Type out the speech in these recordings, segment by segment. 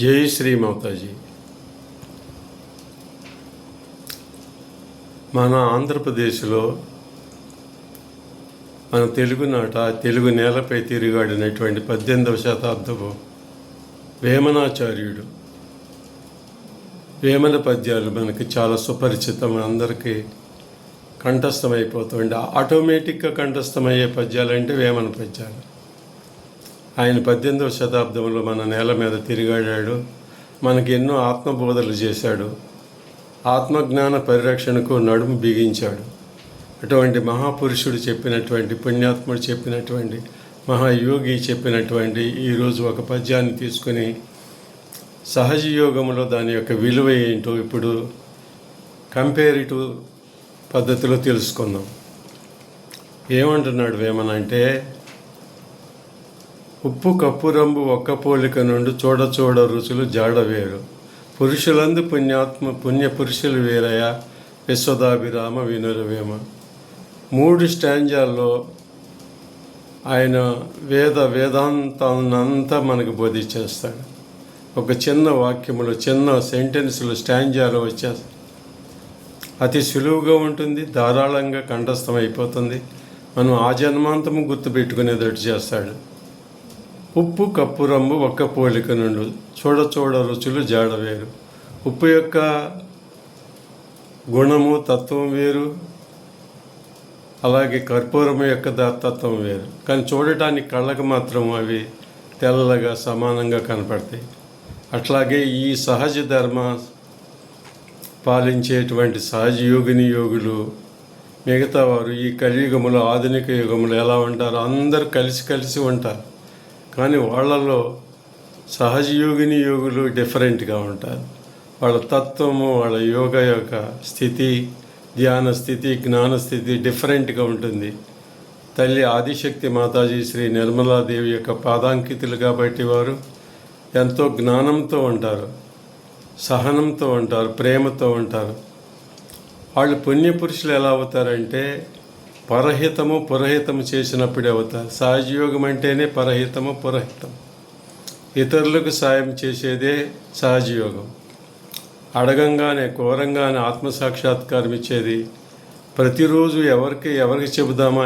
జై శ్రీ మాతాజీ. మన ఆంధ్రప్రదేశ్లో మన తెలుగునాట తెలుగు నేలపై తిరిగాడినటువంటి 18వ శతాబ్దపు వేమనాచార్యుడు వేమన పద్యాలు మనకి చాలా సుపరిచితం, అందరికీ కంఠస్థమైపోతుంది. ఆటోమేటిక్గా కంఠస్థమయ్యే పద్యాలంటే వేమన పద్యాలు. ఆయన 18వ శతాబ్దంలో మన నేల మీద తిరిగాడాడు, మనకి ఎన్నో ఆత్మబోధలు చేశాడు, ఆత్మజ్ఞాన పరిరక్షణకు నడుము బిగించాడు. అటువంటి మహాపురుషుడు చెప్పినటువంటి, పుణ్యాత్ముడు చెప్పినటువంటి, మహాయోగి చెప్పినటువంటి ఈరోజు ఒక పద్యాన్ని తీసుకుని సహజ యోగంలో దాని యొక్క విలువ ఏంటో ఇప్పుడు కంపేరిటివ్ పద్ధతిలో తెలుసుకుందాం. ఏమంటున్నాడు వేమన అంటే, ఉప్పు కప్పురంబు ఒక్క పోలిక నుండి చూడ చూడ రుచులు జాడవేరు, పురుషులందు పుణ్య పురుషులు వేరయ విశ్వదాభిరామ వినురవేమ. 3 స్టాంజాల్లో ఆయన వేదాంతాన్నంతా మనకు బోధించేస్తాడు. ఒక చిన్న వాక్యములు, చిన్న సెంటెన్సులు, స్టాంజాలు వచ్చేస్తాయి. అతి సులువుగా ఉంటుంది, ధారాళంగా కంఠస్థమైపోతుంది. మనం ఆ జన్మాంతము గుర్తుపెట్టుకునేటట్టు చేస్తాడు. ఉప్పు కప్పురంబు ఒక్క పోలిక నుండి చూడ చూడ రుచులు జాడవేరు. ఉప్పు యొక్క గుణము, తత్వం వేరు, అలాగే కర్పూరం యొక్క తత్వం వేరు. కానీ చూడటానికి కళ్ళకు మాత్రం అవి తెల్లగా సమానంగా కనపడతాయి. అట్లాగే ఈ సహజ ధర్మ పాలించేటువంటి సహజ యోగిని యోగులు మిగతా వారు ఈ కలియుగములో, ఆధునిక యుగములో ఎలా ఉంటారో అందరూ కలిసి ఉంటారు. కానీ వాళ్ళలో సహజ యోగిని యోగులు డిఫరెంట్గా ఉంటారు. వాళ్ళ తత్వము, వాళ్ళ యోగ యొక్క స్థితి, ధ్యాన స్థితి, జ్ఞాన స్థితి డిఫరెంట్గా ఉంటుంది. తల్లి ఆదిశక్తి మాతాజీ శ్రీ నిర్మలాదేవి యొక్క పాదాంకితులు కాబట్టి వారు ఎంతో జ్ఞానంతో ఉంటారు, సహనంతో ఉంటారు, ప్రేమతో ఉంటారు. వాళ్ళు పుణ్యపురుషులు ఎలా అవుతారంటే పరహితము పురహితము చేసినప్పుడే అవుతారు. సహజయోగం అంటేనే పరహితము పురహితం, ఇతరులకు సాయం చేసేదే సహజయోగం. అడగంగానే, కోరంగానే ఆత్మసాక్షాత్కారం ఇచ్చేది. ప్రతిరోజు ఎవరికి చెబుదామా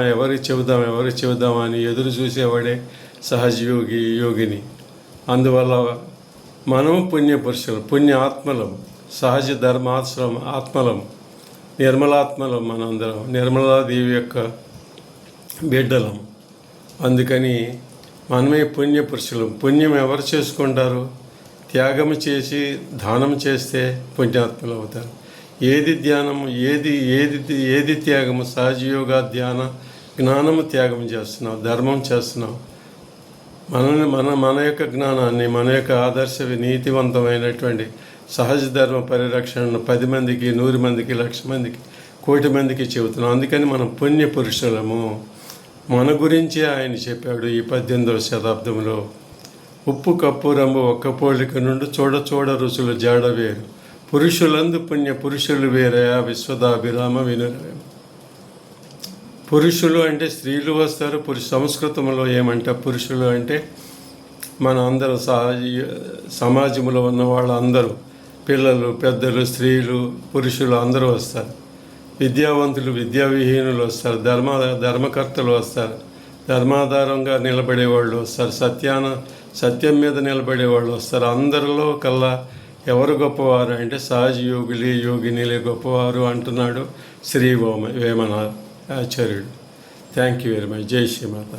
అని ఎదురు చూసేవాడే సహజయోగి, యోగిని. అందువల్ల మనం పుణ్యపురుషులు, పుణ్య ఆత్మలం, సహజ ధర్మాశ్రమ ఆత్మలం, నిర్మలాత్మలం. మనందరం నిర్మలాదేవి యొక్క బిడ్డలం. అందుకని మనమే పుణ్యపురుషులు. పుణ్యం ఎవరు చేసుకుంటారు? త్యాగం చేసి దానం చేస్తే పుణ్యాత్మలు అవుతారు. ఏది ధ్యానము, ఏది త్యాగము? సహజయోగ ధ్యాన జ్ఞానము త్యాగం చేస్తున్నాం, ధర్మం చేస్తున్నాం. మన యొక్క జ్ఞానాన్ని, మన యొక్క ఆదర్శ నీతివంతమైనటువంటి సహజ ధర్మ పరిరక్షణను 10 మందికి, 100 మందికి, 1,00,000 మందికి, 1,00,00,000 మందికి చెబుతున్నాం. అందుకని మనం పుణ్య పురుషులము. మన గురించి ఆయన చెప్పాడు ఈ 18వ శతాబ్దంలో. ఉప్పు కప్పురంబు ఒక్క పోలిక నుండి చూడ చూడ రుచులు జాడవేరు, పురుషులందు పుణ్య పురుషులు వేరయా విశ్వదాభిరామ వినురవేమ. పురుషులు అంటే స్త్రీలు వస్తారు. సంస్కృతంలో ఏమంటే పురుషులు అంటే మన అందరూ సమాజంలో ఉన్న వాళ్ళందరూ, పిల్లలు, పెద్దలు, స్త్రీలు, పురుషులు అందరూ వస్తారు. విద్యావంతులు, విద్యావిహీనులు వస్తారు. ధర్మకర్తలు వస్తారు. ధర్మాధారంగా నిలబడేవాళ్ళు వస్తారు. సత్యం మీద నిలబడేవాళ్ళు వస్తారు. అందరిలో కల్లా ఎవరు గొప్పవారు అంటే సహజ యోగులే, యోగినిలే గొప్పవారు అంటున్నాడు శ్రీ వేమన ఆచార్యుడు. Thank you very much. జై శ్రీమాత.